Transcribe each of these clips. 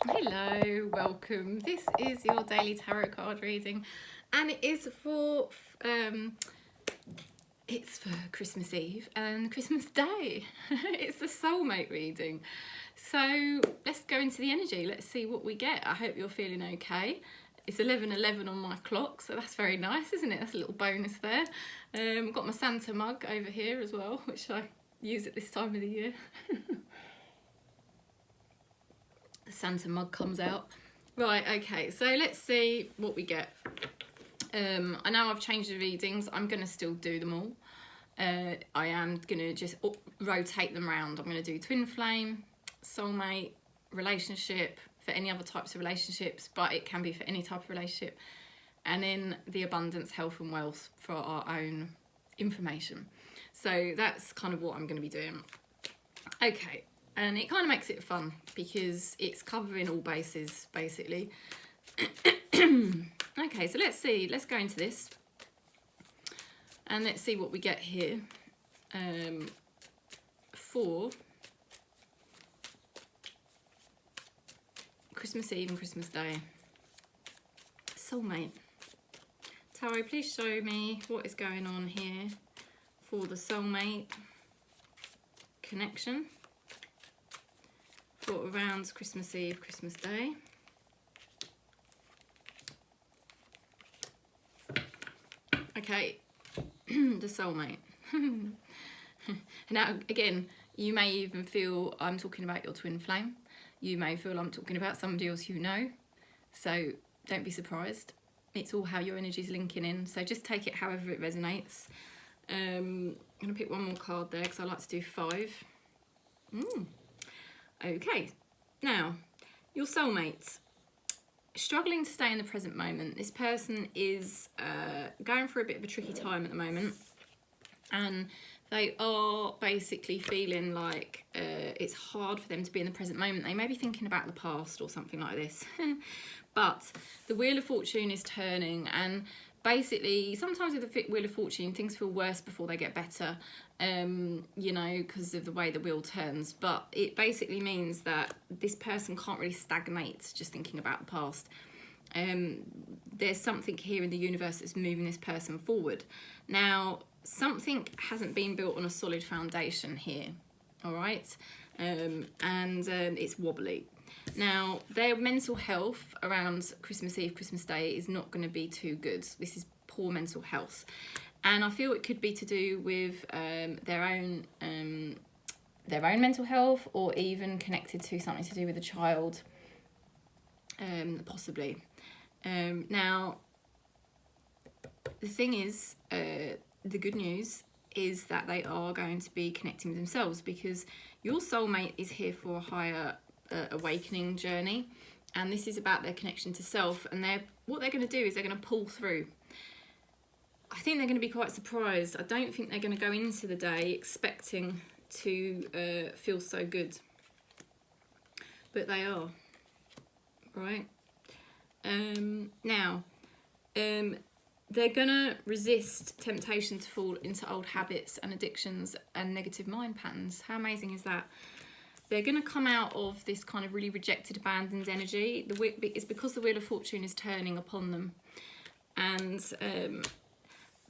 Hello, welcome. This is your daily tarot card reading, and it is for Christmas Eve and Christmas Day. It's the soulmate reading. So let's go into the energy. Let's see what we get. I hope you're feeling okay. It's 11:11 on my clock, so that's very nice, isn't it? That's a little bonus there. I've got my Santa mug over here as well, which I use at this time of the year. The Santa mug comes out. Right, okay, so let's see what we get. I know I've changed the readings. I'm going to still do them all. I am going to just rotate them around. I'm going to do twin flame, soulmate, relationship, for any other types of relationships, but it can be for any type of relationship. And then the abundance, health and wealth for our own information. So that's kind of what I'm going to be doing. Okay. And it kind of makes it fun because it's covering all bases, basically. Okay, so let's see. Let's go into this. And let's see what we get here for Christmas Eve and Christmas Day. Soulmate. Tarot, please show me what is going on here for the soulmate connection. For around Christmas Eve, Christmas Day. Okay, the soulmate. Now, again, you may even feel I'm talking about your twin flame. You may feel I'm talking about somebody else you know. So don't be surprised. It's all how your energy's linking in. So just take it however it resonates. I'm going to pick one more card there because I like to do 5. Okay, now, your soulmate. Struggling to stay in the present moment. This person is going through a bit of a tricky time at the moment. And they are basically feeling like it's hard for them to be in the present moment. They may be thinking about the past or something like this. But the Wheel of Fortune is turning, and basically, sometimes with the Wheel of Fortune, things feel worse before they get better, you know, because of the way the wheel turns. But it basically means that this person can't really stagnate just thinking about the past. There's something here in the universe that's moving this person forward. Now, something hasn't been built on a solid foundation here, all right? And it's wobbly. Now, their mental health around Christmas Eve, Christmas Day is not going to be too good. This is poor mental health. And I feel it could be to do with their own mental health, or even connected to something to do with a child, possibly. Now, the thing is, the good news is that they are going to be connecting with themselves, because your soulmate is here for a higher awakening journey, and this is about their connection to self. And what they're going to do is they're going to pull through. I think they're going to be quite surprised. I don't think they're going to go into the day expecting to feel so good, but they are, right? Now, they're going to resist temptation to fall into old habits and addictions and negative mind patterns. How amazing is that? They're going to come out of this kind of really rejected, abandoned energy. It's because the Wheel of Fortune is turning upon them. And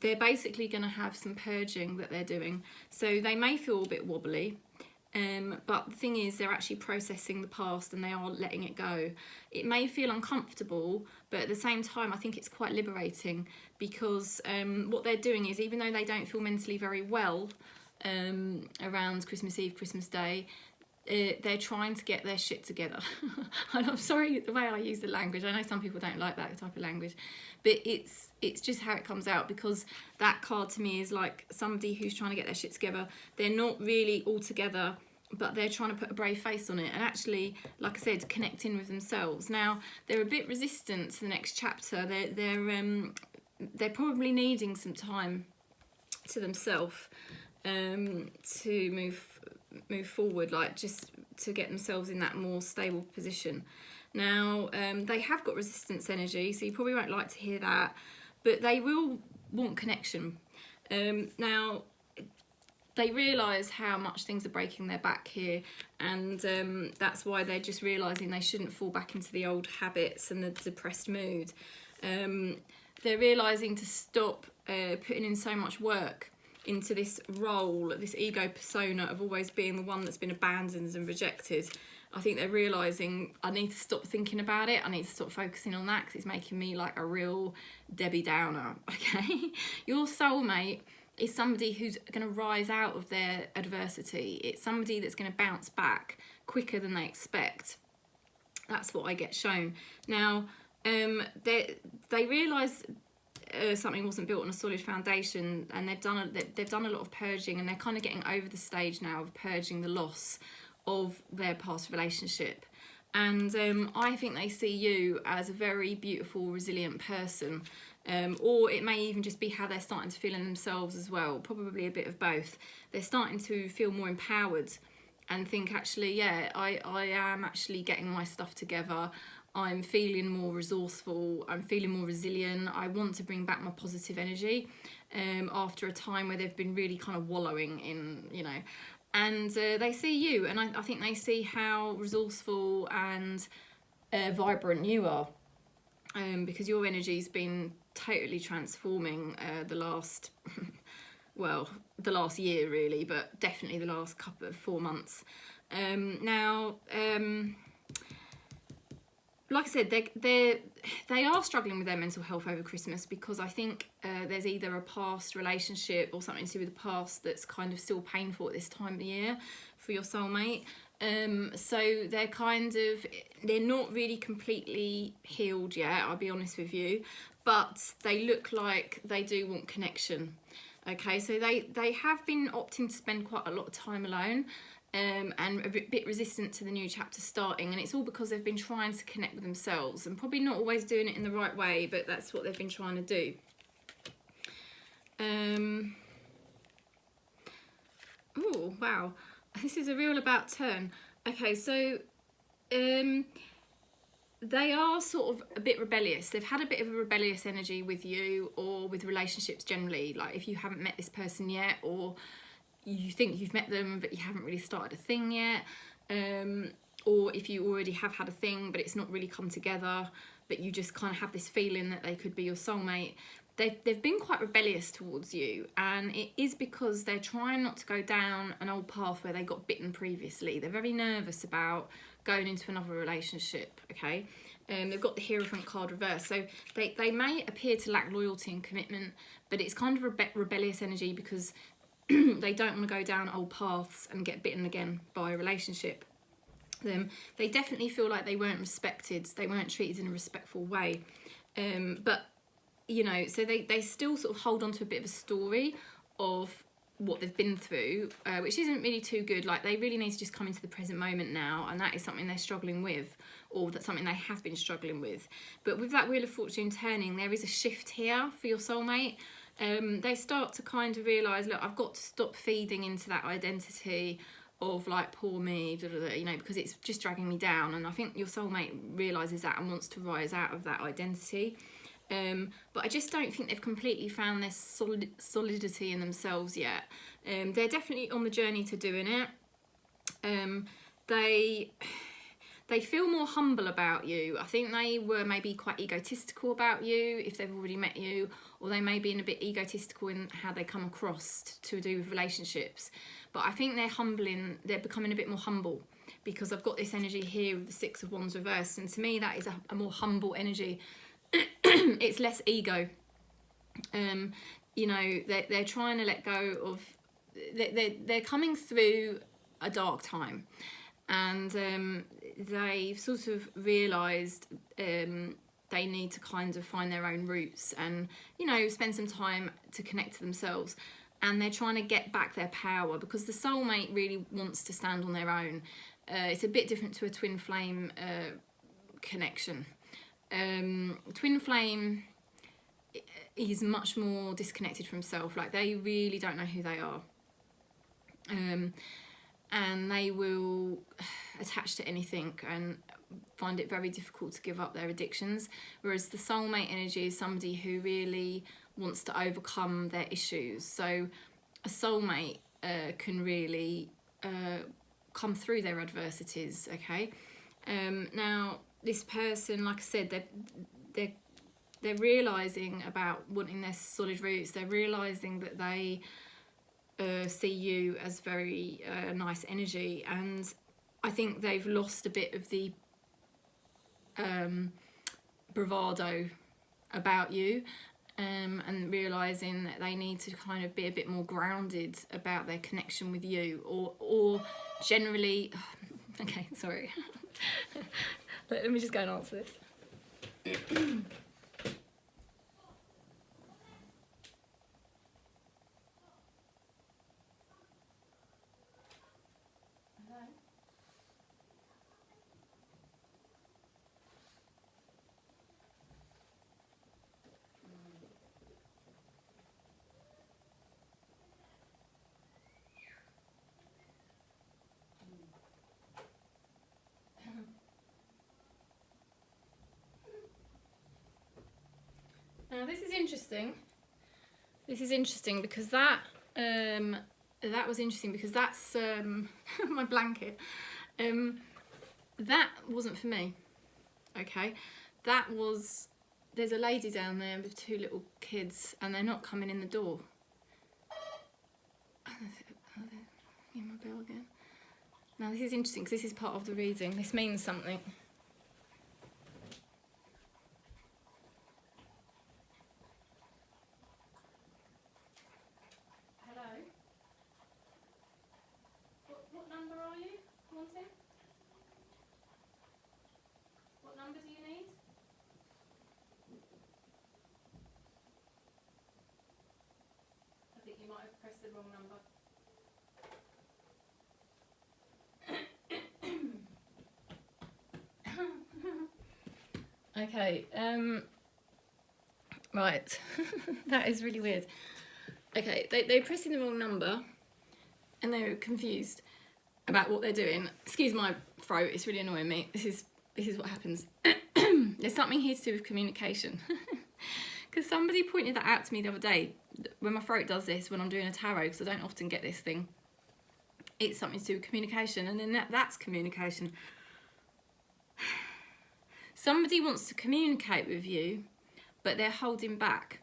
they're basically going to have some purging that they're doing. So they may feel a bit wobbly. But the thing is, they're actually processing the past and they are letting it go. It may feel uncomfortable, but at the same time, I think it's quite liberating, because what they're doing is, even though they don't feel mentally very well around Christmas Eve, Christmas Day, they're trying to get their shit together. And I'm sorry the way I use the language. I know some people don't like that type of language, but it's just how it comes out, because that card to me is like somebody who's trying to get their shit together. They're not really all together, but they're trying to put a brave face on it and actually, like I said, connecting with themselves. Now, they're a bit resistant to the next chapter. They're probably needing some time to themselves to move forward, like just to get themselves in that more stable position. Now, they have got resistance energy, so you probably won't like to hear that, but they will want connection. Now, they realise how much things are breaking their back here, and that's why they're just realising they shouldn't fall back into the old habits and the depressed mood. They're realising to stop putting in so much work into this role, this ego persona of always being the one that's been abandoned and rejected. I think they're realising, I need to stop thinking about it, I need to stop focusing on that, because it's making me like a real Debbie Downer, okay? Your soulmate is somebody who's going to rise out of their adversity. It's somebody that's going to bounce back quicker than they expect. That's what I get shown. Now, they realise something wasn't built on a solid foundation, and they've done a lot of purging, and they're kind of getting over the stage now of purging the loss of their past relationship. And I think they see you as a very beautiful, resilient person, or it may even just be how they're starting to feel in themselves as well, probably a bit of both. They're starting to feel more empowered and think, actually, yeah, I am actually getting my stuff together. I'm feeling more resourceful, I'm feeling more resilient, I want to bring back my positive energy after a time where they've been really kind of wallowing in, you know. And they see you, and I think they see how resourceful and vibrant you are, because your energy's been totally transforming the last, well, the last year really, but definitely the last couple of 4 months. Like I said, they are struggling with their mental health over Christmas, because I think there's either a past relationship or something to do with the past that's kind of still painful at this time of year for your soulmate. So they're not really completely healed yet, I'll be honest with you, but they look like they do want connection. Okay, so they have been opting to spend quite a lot of time alone. And a bit resistant to the new chapter starting, and it's all because they've been trying to connect with themselves and probably not always doing it in the right way, but that's what they've been trying to do. Oh wow, this is a real about turn. Okay, so they are sort of a bit rebellious. They've had a bit of a rebellious energy with you, or with relationships generally, like if you haven't met this person yet, or you think you've met them but you haven't really started a thing yet, or if you already have had a thing but it's not really come together, but you just kind of have this feeling that they could be your soulmate. They've been quite rebellious towards you, and it is because they're trying not to go down an old path where they got bitten previously. They're very nervous about going into another relationship, okay? They've got the Hierophant card reversed, so they may appear to lack loyalty and commitment, but it's kind of rebellious energy because they don't want to go down old paths and get bitten again by a relationship. They definitely feel like they weren't respected, they weren't treated in a respectful way. But, you know, so they still sort of hold on to a bit of a story of what they've been through, which isn't really too good. Like, they really need to just come into the present moment now, and that is something they're struggling with, or that's something they have been struggling with. But with that Wheel of Fortune turning, there is a shift here for your soulmate. They start to kind of realise, look, I've got to stop feeding into that identity of like, poor me, you know, because it's just dragging me down. And I think your soulmate realises that and wants to rise out of that identity. But I just don't think they've completely found their solidity in themselves yet. They're definitely on the journey to doing it. They feel more humble about you. I think they were maybe quite egotistical about you if they've already met you, or they may be in a bit egotistical in how they come across to do with relationships. But I think they're becoming a bit more humble, because I've got this energy here with the Six of Wands reversed, and to me that is a more humble energy. It's less ego. You know, they're trying to let go of, they're coming through a dark time, and they've sort of realised they need to kind of find their own roots and, you know, spend some time to connect to themselves. And they're trying to get back their power, because the soulmate really wants to stand on their own. It's a bit different to a twin flame connection. Twin flame is much more disconnected from self. Like, they really don't know who they are. And they will attach to anything and find it very difficult to give up their addictions, whereas the soulmate energy is somebody who really wants to overcome their issues. So a soulmate can really come through their adversities, okay? Now, this person, like I said, they're realising about wanting their solid roots. They're realising that they see you as very nice energy, and I think they've lost a bit of the bravado about you, and realising that they need to kind of be a bit more grounded about their connection with you, or generally okay, sorry. Let me just go and answer this. Now this is interesting. This is interesting because that was interesting because that's my blanket. That wasn't for me. Okay, that was. There's a lady down there with 2 little kids, and they're not coming in the door. In my bell again. Now this is interesting because this is part of the reading. This means something. What number are you wanting? What number do you need? I think you might have pressed the wrong number. Okay, right. That is really weird. Okay, they're pressing the wrong number and they're confused about what they're doing. Excuse my throat, it's really annoying me. This is what happens. There's something here to do with communication. Because somebody pointed that out to me the other day, when my throat does this, when I'm doing a tarot, because I don't often get this thing. It's something to do with communication, and then that's communication. Somebody wants to communicate with you, but they're holding back.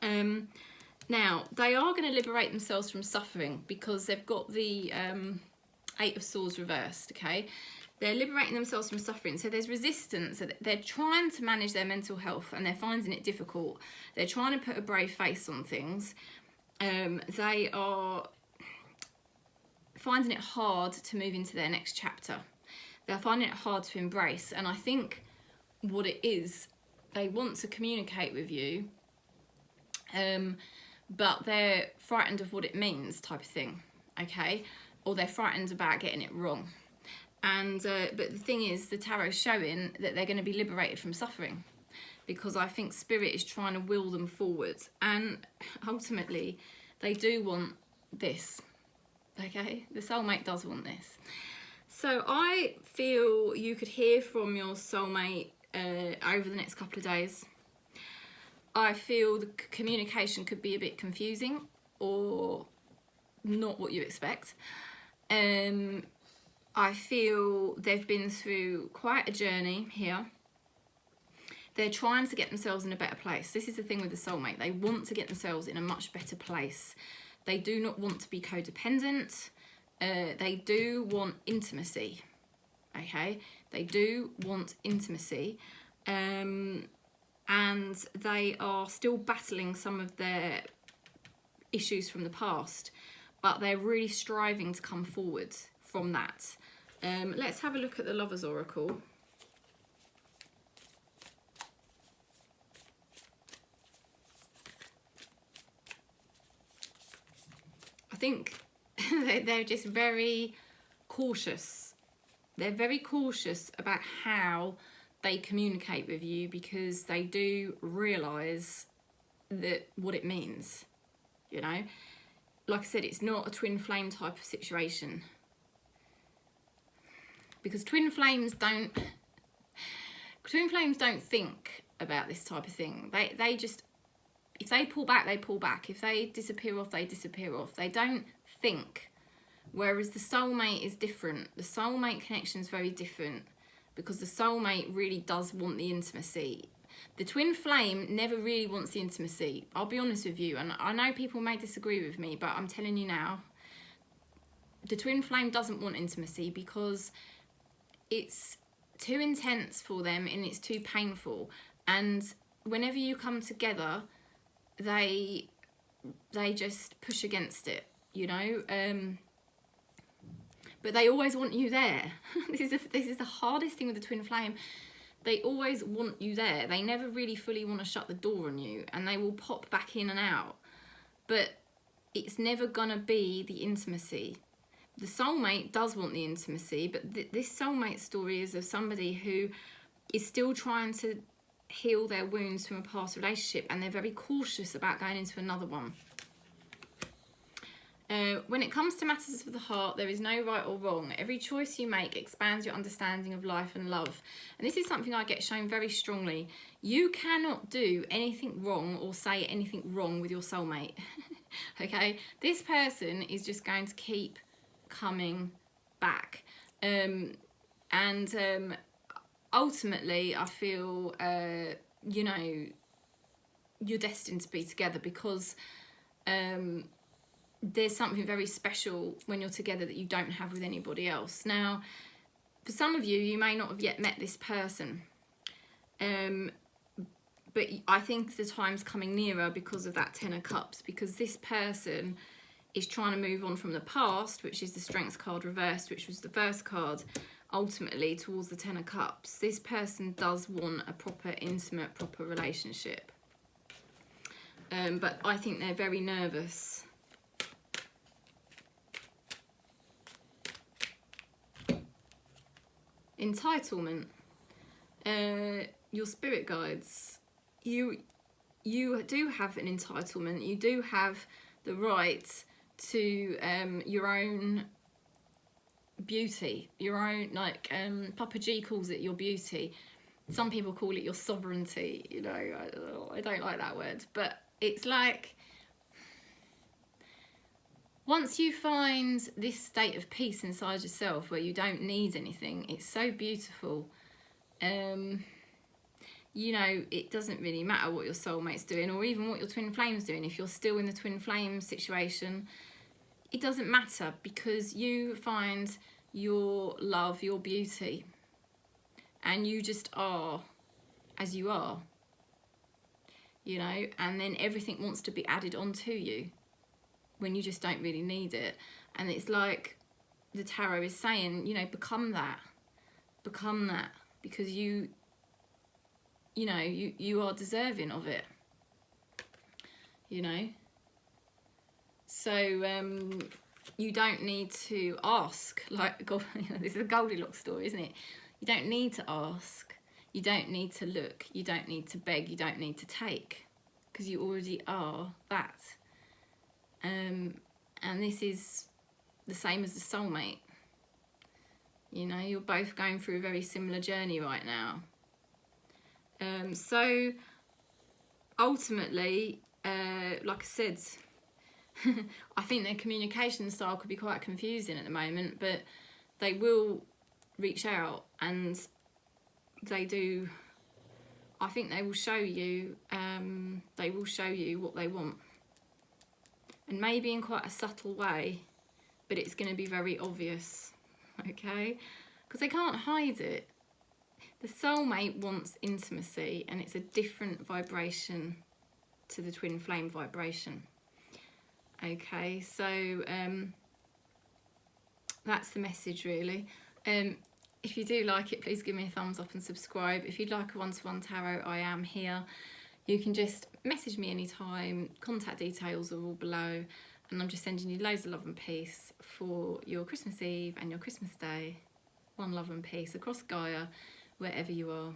Now, they are going to liberate themselves from suffering because they've got the 8 of Swords reversed, okay? They're liberating themselves from suffering. So there's resistance. They're trying to manage their mental health and they're finding it difficult. They're trying to put a brave face on things. They are finding it hard to move into their next chapter. They're finding it hard to embrace. And I think what it is, they want to communicate with you, but they're frightened of what it means, type of thing, okay? Or they're frightened about getting it wrong. And but the thing is, the tarot's showing that they're going to be liberated from suffering, because I think Spirit is trying to will them forward, and ultimately they do want this, okay? The soulmate does want this. So I feel you could hear from your soulmate over the next couple of days. I feel the communication could be a bit confusing or not what you expect. I feel they've been through quite a journey here. They're trying to get themselves in a better place. This is the thing with the soulmate. They want to get themselves in a much better place. They do not want to be codependent. They do want intimacy, okay? They do want intimacy. And they are still battling some of their issues from the past, but they're really striving to come forward from that. Let's have a look at the Lover's Oracle. I think they're just very cautious. They're very cautious about how they communicate with you, because they do realise that what it means, you know. Like I said, it's not a twin flame type of situation, because twin flames don't think about this type of thing. They just if they pull back, they pull back. If they disappear off, they disappear off. They don't think. Whereas the soulmate is different. The soulmate connection is very different, because the soulmate really does want the intimacy. The twin flame never really wants the intimacy. I'll be honest with you, and I know people may disagree with me, but I'm telling you now, the twin flame doesn't want intimacy because it's too intense for them and it's too painful. And whenever you come together, they just push against it, you know. But they always want you there. This is the hardest thing with the twin flame. They always want you there. They never really fully want to shut the door on you, and they will pop back in and out. But it's never gonna be the intimacy. The soulmate does want the intimacy, but this soulmate story is of somebody who is still trying to heal their wounds from a past relationship, and they're very cautious about going into another one. When it comes to matters of the heart, there is no right or wrong. Every choice you make expands your understanding of life and love. And this is something I get shown very strongly. You cannot do anything wrong or say anything wrong with your soulmate. Okay? This person is just going to keep coming back. Ultimately, I feel, you know, you're destined to be together, because there's something very special when you're together that you don't have with anybody else. Now, for some of you, you may not have yet met this person, but I think the time's coming nearer because of that Ten of Cups, because this person is trying to move on from the past, which is the Strength card reversed, which was the first card, ultimately towards the Ten of Cups. This person does want a proper, intimate, proper relationship. But I think they're very nervous. Entitlement. Your spirit guides. You do have an entitlement. You do have the right to your own beauty, your own, like Papaji calls it your beauty. Some people call it your sovereignty. You know, I don't like that word, but it's like, once you find this state of peace inside yourself where you don't need anything, it's so beautiful. You know, it doesn't really matter what your soulmate's doing, or even what your twin flame's doing. If you're still in the twin flame situation, it doesn't matter, because you find your love, your beauty, and you just are as you are, you know, and then everything wants to be added onto you when you just don't really need it. And it's like the tarot is saying, you know, become that, because you know, you are deserving of it, you know. So you don't need to ask, like, God, you know, this is a Goldilocks story, isn't it? You don't need to ask, you don't need to look, you don't need to beg, you don't need to take, because you already are that. And this is the same as the soulmate. You know, you're both going through a very similar journey right now. So ultimately, like I said, I think their communication style could be quite confusing at the moment, but they will reach out, and they do. I think they will show you. They will show you what they want, and maybe in quite a subtle way, but it's going to be very obvious. Okay, because they can't hide it. The soulmate wants intimacy, and it's a different vibration to the twin flame vibration. Okay, so that's the message, really. If you do like it, please give me a thumbs up and subscribe. If you'd like a one-to-one tarot, I am here. You can just message me anytime. Contact details are all below, and I'm just sending you loads of love and peace for your Christmas Eve and your Christmas Day. One love and peace across Gaia, wherever you are.